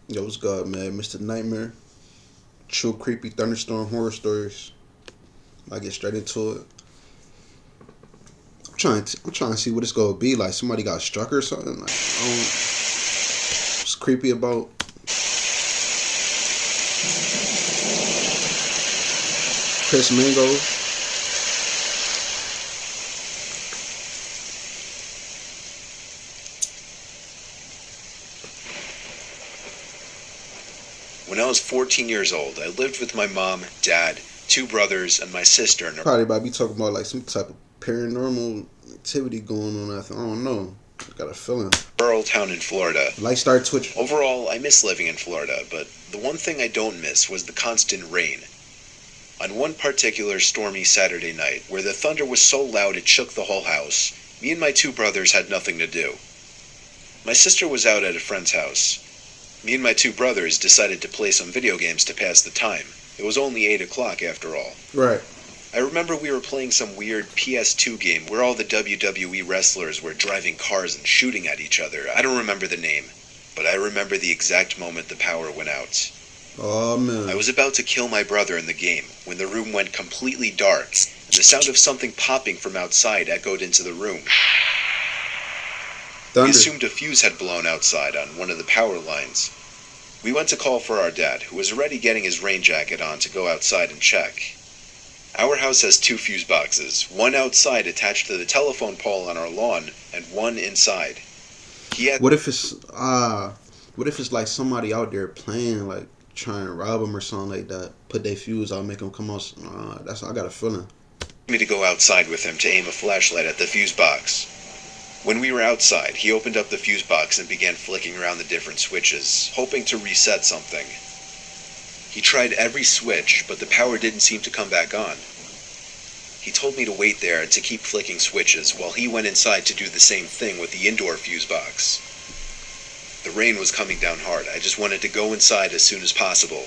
Yo, what's good, man? Mr. Nightmare. True creepy thunderstorm horror stories. I get straight into it. I'm trying to see what it's gonna be like. Somebody got struck or something. Like, what's creepy about Chris Mango? When I was 14 years old, I lived with my mom, dad, two brothers, and my sister in a Probably about be talking about like some type of paranormal activity going on. I don't know. I got a feeling. rural town in Florida. Light start twitching. Overall, I miss living in Florida, but the one thing I don't miss was the constant rain. On one particular stormy Saturday night, where the thunder was so loud it shook the whole house, me and my two brothers had nothing to do. My sister was out at a friend's house. Me and my two brothers decided to play some video games to pass the time. It was only 8 o'clock after all. Right. I remember we were playing some weird PS2 game where all the WWE wrestlers were driving cars and shooting at each other. I don't remember the name, but I remember the exact moment the power went out. Oh man. I was about to kill my brother in the game when the room went completely dark, and the sound of something popping from outside echoed into the room. Thunder. We assumed a fuse had blown outside on one of the power lines. We went to call for our dad, who was already getting his rain jacket on to go outside and check. Our house has two fuse boxes, one outside attached to the telephone pole on our lawn, and one inside. What if it's like somebody out there playing, like trying to rob them or something like that? Put their fuse out, make them come out. I got a feeling. Me to go outside with him to aim a flashlight at the fuse box. When we were outside, he opened up the fuse box and began flicking around the different switches, hoping to reset something. He tried every switch, but the power didn't seem to come back on. He told me to wait there and to keep flicking switches while he went inside to do the same thing with the indoor fuse box. The rain was coming down hard. I just wanted to go inside as soon as possible.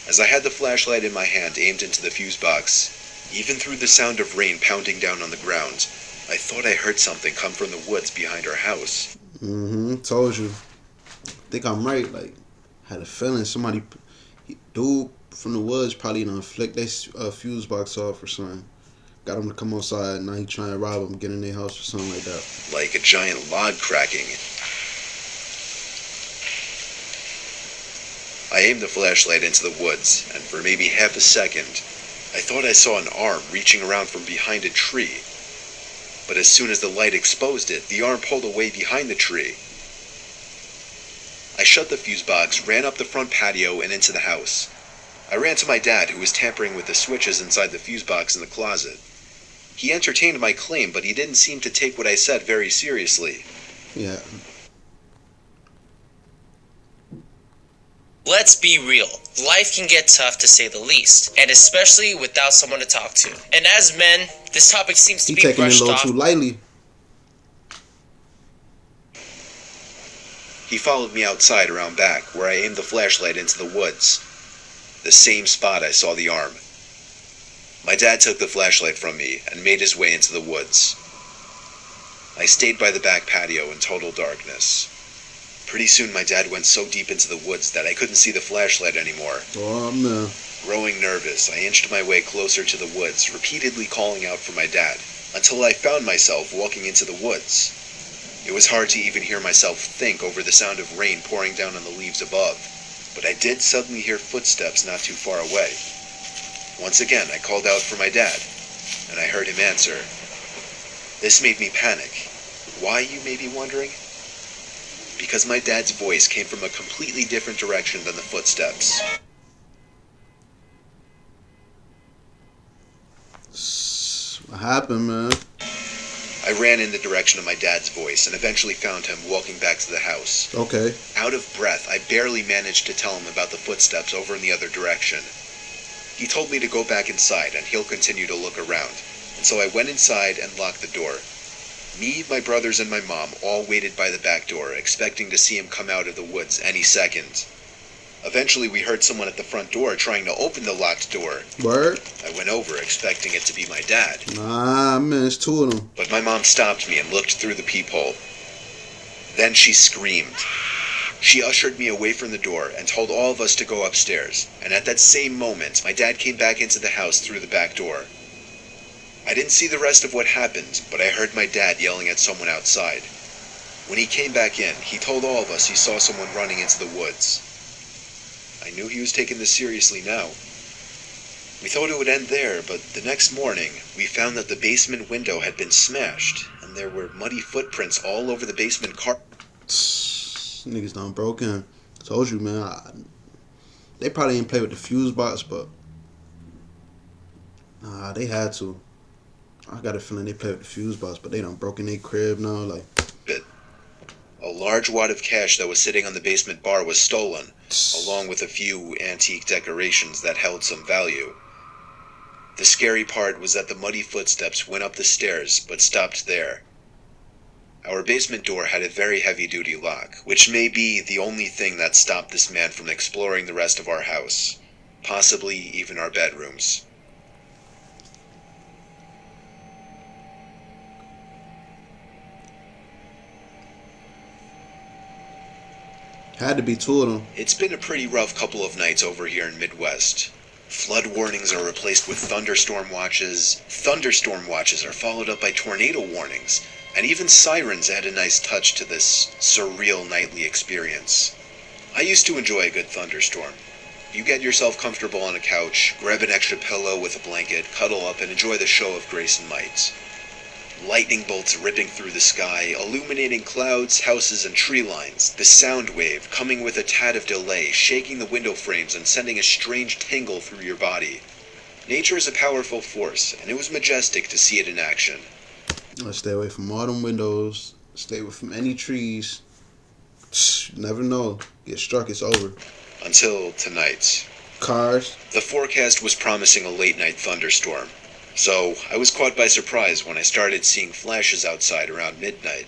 As I had the flashlight in my hand aimed into the fuse box, even through the sound of rain pounding down on the ground, I thought I heard something come from the woods behind our house. Told you. Think I'm right. Like, had a feeling somebody, dude from the woods probably done flicked their fuse box off or something. Got him to come outside. Now he trying to rob him, get in their house or something like that. Like a giant log cracking. I aimed the flashlight into the woods, and for maybe half a second, I thought I saw an arm reaching around from behind a tree. But as soon as the light exposed it, the arm pulled away behind the tree. I shut the fuse box, ran up the front patio, and into the house. I ran to my dad, who was tampering with the switches inside the fuse box in the closet. He entertained my claim, but he didn't seem to take what I said very seriously. Yeah. Let's be real, life can get tough to say the least, and especially without someone to talk to. And as men, this topic seems to He be taking it a brushed little off. too lightly. He followed me outside around back, where I aimed the flashlight into the woods. The same spot I saw the arm. My dad took the flashlight from me and made his way into the woods. I stayed by the back patio in total darkness. Pretty soon my dad went so deep into the woods that I couldn't see the flashlight anymore. Oh man. Growing nervous, I inched my way closer to the woods, repeatedly calling out for my dad, until I found myself walking into the woods. It was hard to even hear myself think over the sound of rain pouring down on the leaves above, but I did suddenly hear footsteps not too far away. Once again, I called out for my dad, and I heard him answer. This made me panic. Why, you may be wondering? Because my dad's voice came from a completely different direction than the footsteps. What happened, man? I ran in the direction of my dad's voice and eventually found him walking back to the house. Okay. Out of breath, I barely managed to tell him about the footsteps over in the other direction. He told me to go back inside and he'll continue to look around, and so I went inside and locked the door. Me, my brothers, and my mom all waited by the back door, expecting to see him come out of the woods any second. Eventually, we heard someone at the front door trying to open the locked door. Word? I went over, expecting it to be my dad. Nah, man, it's two of them. But my mom stopped me and looked through the peephole. Then she screamed. She ushered me away from the door and told all of us to go upstairs, and at that same moment, my dad came back into the house through the back door. I didn't see the rest of what happened, but I heard my dad yelling at someone outside. When he came back in, he told all of us he saw someone running into the woods. I knew he was taking this seriously now. We thought it would end there, but the next morning, we found that the basement window had been smashed, and there were muddy footprints all over the basement carpet. Niggas done broken. Told you, man. They probably didn't play with the fuse box, but nah, they had to. I got a feeling they played with the fuse box, but they done broken their crib now. Like, a large wad of cash that was sitting on the basement bar was stolen, along with a few antique decorations that held some value. The scary part was that the muddy footsteps went up the stairs, but stopped there. Our basement door had a very heavy-duty lock, which may be the only thing that stopped this man from exploring the rest of our house, possibly even our bedrooms. had to be two of them. It's been a pretty rough couple of nights over here in Midwest. Flood warnings are replaced with thunderstorm watches. Thunderstorm watches are followed up by tornado warnings. And even sirens add a nice touch to this surreal nightly experience. I used to enjoy a good thunderstorm. You get yourself comfortable on a couch, grab an extra pillow with a blanket, cuddle up, and enjoy the show of grace and might. Lightning bolts ripping through the sky, illuminating clouds, houses, and tree lines. The sound wave, coming with a tad of delay, shaking the window frames and sending a strange tingle through your body. Nature is a powerful force, and it was majestic to see it in action. Let's stay away from all them windows. Stay away from any trees. You never know. Get struck, it's over. Until tonight. Cars. The forecast was promising a late-night thunderstorm. So, I was caught by surprise when I started seeing flashes outside around midnight.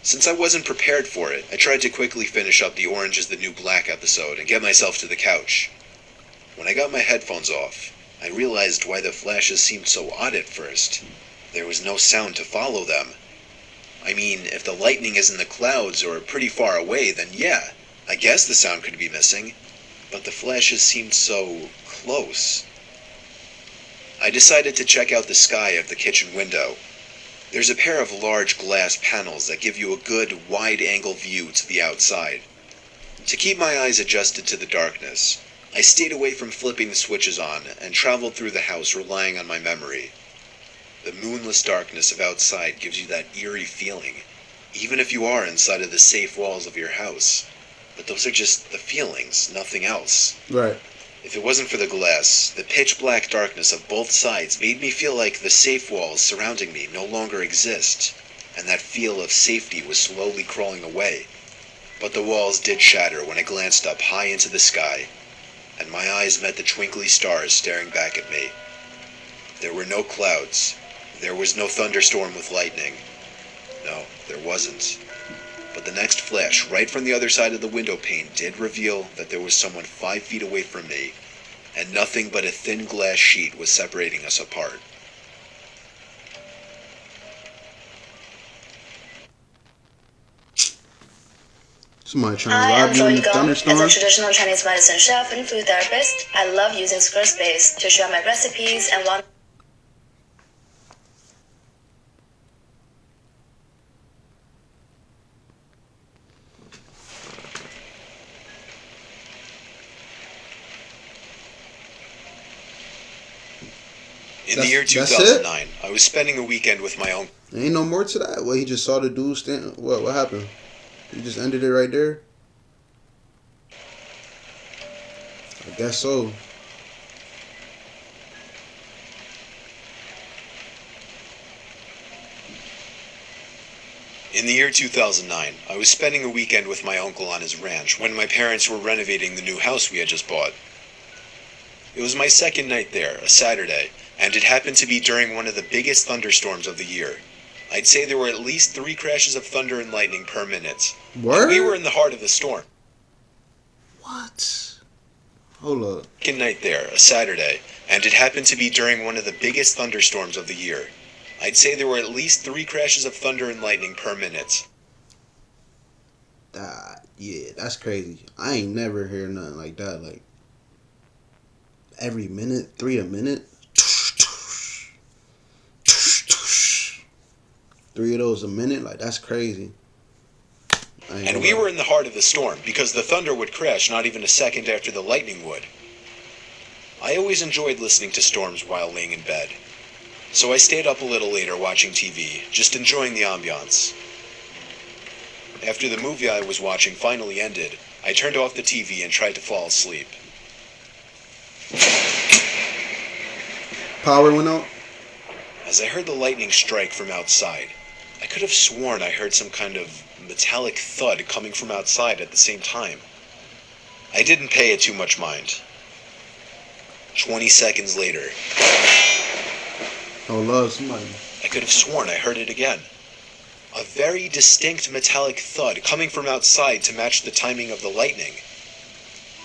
Since I wasn't prepared for it, I tried to quickly finish up the Orange is the New Black episode and get myself to the couch. When I got my headphones off, I realized why the flashes seemed so odd at first. There was no sound to follow them. I mean, if the lightning is in the clouds or pretty far away, then yeah, I guess the sound could be missing. But the flashes seemed so close. I decided to check out the sky of the kitchen window. There's a pair of large glass panels that give you a good, wide-angle view to the outside. To keep my eyes adjusted to the darkness, I stayed away from flipping the switches on and traveled through the house relying on my memory. The moonless darkness of outside gives you that eerie feeling, even if you are inside of the safe walls of your house. But those are just the feelings, nothing else. Right. If it wasn't for the glass, the pitch-black darkness of both sides made me feel like the safe walls surrounding me no longer exist, and that feel of safety was slowly crawling away. But the walls did shatter when I glanced up high into the sky, and my eyes met the twinkly stars staring back at me. There were no clouds. There was no thunderstorm with lightning. No, there wasn't. But the next flash, right from the other side of the window pane, did reveal that there was someone 5 feet away from me, and nothing but a thin glass sheet was separating us apart. Somebody trying to rob you in the thunderstorm. As a traditional Chinese medicine chef and food therapist, I love using Squarespace to share my recipes and want In the year 2009, I was spending a weekend with my uncle. There ain't no more to that. Well, he just saw the dude stand. What happened? He just ended it right there? I guess so. In the year 2009, I was spending a weekend with my uncle on his ranch when my parents were renovating the new house we had just bought. It was my second night there, a Saturday, and it happened to be during one of the biggest thunderstorms of the year. I'd say there were at least 3 crashes of thunder and lightning per minute. Word? We were in the heart of the storm. What? Hold up. Second night there, a Saturday, and it happened to be during one of the biggest thunderstorms of the year. I'd say there were at least 3 crashes of thunder and lightning per minute. Yeah, that's crazy. I ain't never heard nothing like that. Like every minute, 3 a minute. 3 of those a minute. Like that's crazy. I ain't And gonna we lie. were in the heart of the storm because the thunder would crash not even a second after the lightning would. I always enjoyed listening to storms while laying in bed. So I stayed up a little later watching TV, just enjoying the ambiance. After the movie I was watching finally ended, I turned off the TV and tried to fall asleep. Power went out. As I heard the lightning strike from outside, I could have sworn I heard some kind of metallic thud coming from outside at the same time. I didn't pay it too much mind. 20 seconds later, Oh, love somebody. I could have sworn I heard it again. A very distinct metallic thud coming from outside to match the timing of the lightning.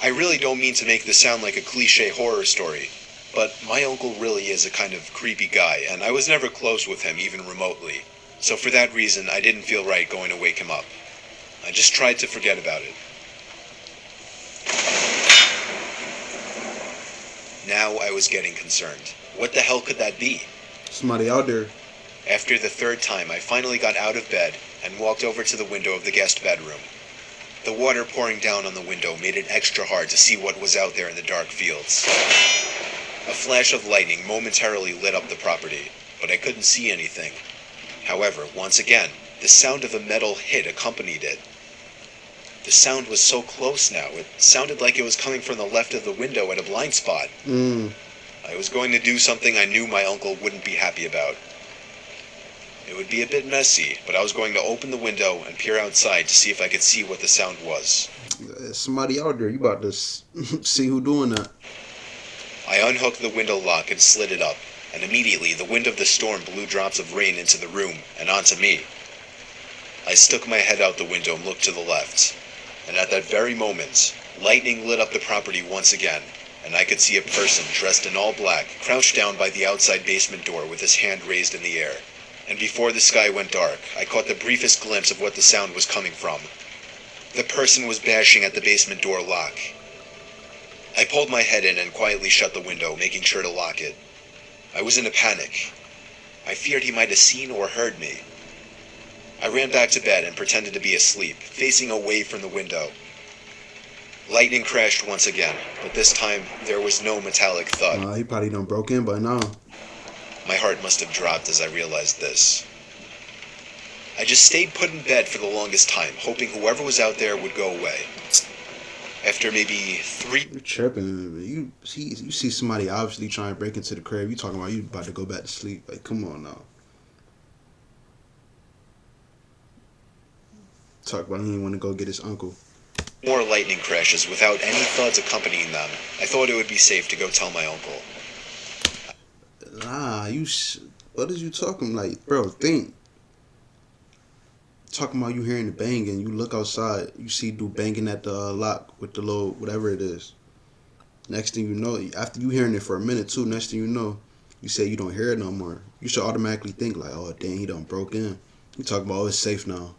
I really don't mean to make this sound like a cliche horror story, but my uncle really is a kind of creepy guy, and I was never close with him even remotely. So for that reason, I didn't feel right going to wake him up. I just tried to forget about it. Now I was getting concerned. What the hell could that be? Somebody out there. After the third time, I finally got out of bed and walked over to the window of the guest bedroom. The water pouring down on the window made it extra hard to see what was out there in the dark fields. A flash of lightning momentarily lit up the property, but I couldn't see anything. However, once again, the sound of a metal hit accompanied it. The sound was so close now, it sounded like it was coming from the left of the window at a blind spot. I was going to do something I knew my uncle wouldn't be happy about. It would be a bit messy, but I was going to open the window and peer outside to see if I could see what the sound was. Somebody out there. You about to see who doing that? I unhooked the window lock and slid it up, and immediately the wind of the storm blew drops of rain into the room and onto me. I stuck my head out the window and looked to the left, and at that very moment, lightning lit up the property once again, and I could see a person dressed in all black crouched down by the outside basement door with his hand raised in the air. And before the sky went dark, I caught the briefest glimpse of what the sound was coming from. The person was bashing at the basement door lock. I pulled my head in and quietly shut the window, making sure to lock it. I was in a panic. I feared he might have seen or heard me. I ran back to bed and pretended to be asleep, facing away from the window. Lightning crashed once again, but this time there was no metallic thud. He probably done broke in by now. My heart must have dropped as I realized this. I just stayed put in bed for the longest time, hoping whoever was out there would go away. After maybe 3... You're tripping. You see somebody obviously trying to break into the crib. You talking about you about to go back to sleep. Like, come on now. Talk about he didn't want to go get his uncle. more lightning crashes without any thuds accompanying them, I thought it would be safe to go tell my uncle. Nah, what is you talking like, bro? Think. Talking about you hearing the banging, you look outside, you see dude banging at the lock with the little whatever it is. Next thing you know, after you hearing it for a minute too, next thing you know, you say you don't hear it no more. You should automatically think like, oh dang, he done broke in. You talking about, oh, it's safe now.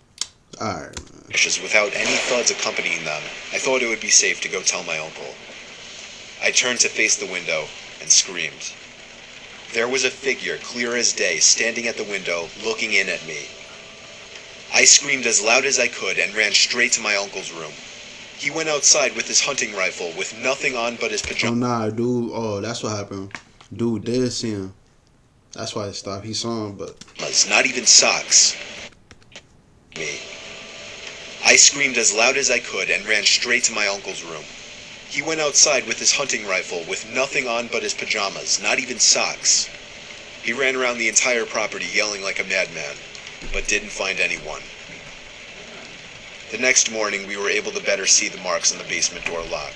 Alright, man. Without any thuds accompanying them, I thought it would be safe to go tell my uncle. I turned to face the window and screamed. There was a figure, clear as day, standing at the window, looking in at me. I screamed as loud as I could and ran straight to my uncle's room. He went outside with his hunting rifle with nothing on but his pajamas. Oh nah, dude, that's what happened. Dude did see him. That's why it stopped. He saw him, but... Not even socks. Me. I screamed as loud as I could and ran straight to my uncle's room. He went outside with his hunting rifle with nothing on but his pajamas, not even socks. He ran around the entire property yelling like a madman, but didn't find anyone. The next morning, we were able to better see the marks on the basement door lock.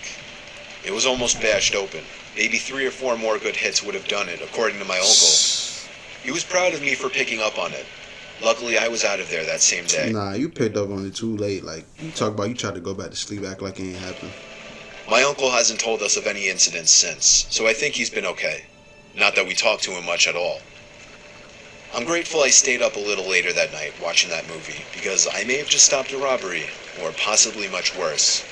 It was almost bashed open. Maybe 3 or 4 more good hits would have done it, according to my uncle. He was proud of me for picking up on it. Luckily, I was out of there that same day. Nah, you picked up on it too late. Like, you talk about you tried to go back to sleep, act like it ain't happened. My uncle hasn't told us of any incidents since, so I think he's been okay. Not that we talked to him much at all. I'm grateful I stayed up a little later that night watching that movie, because I may have just stopped a robbery, or possibly much worse.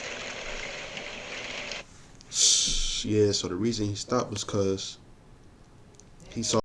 Yeah, so the reason he stopped was because he saw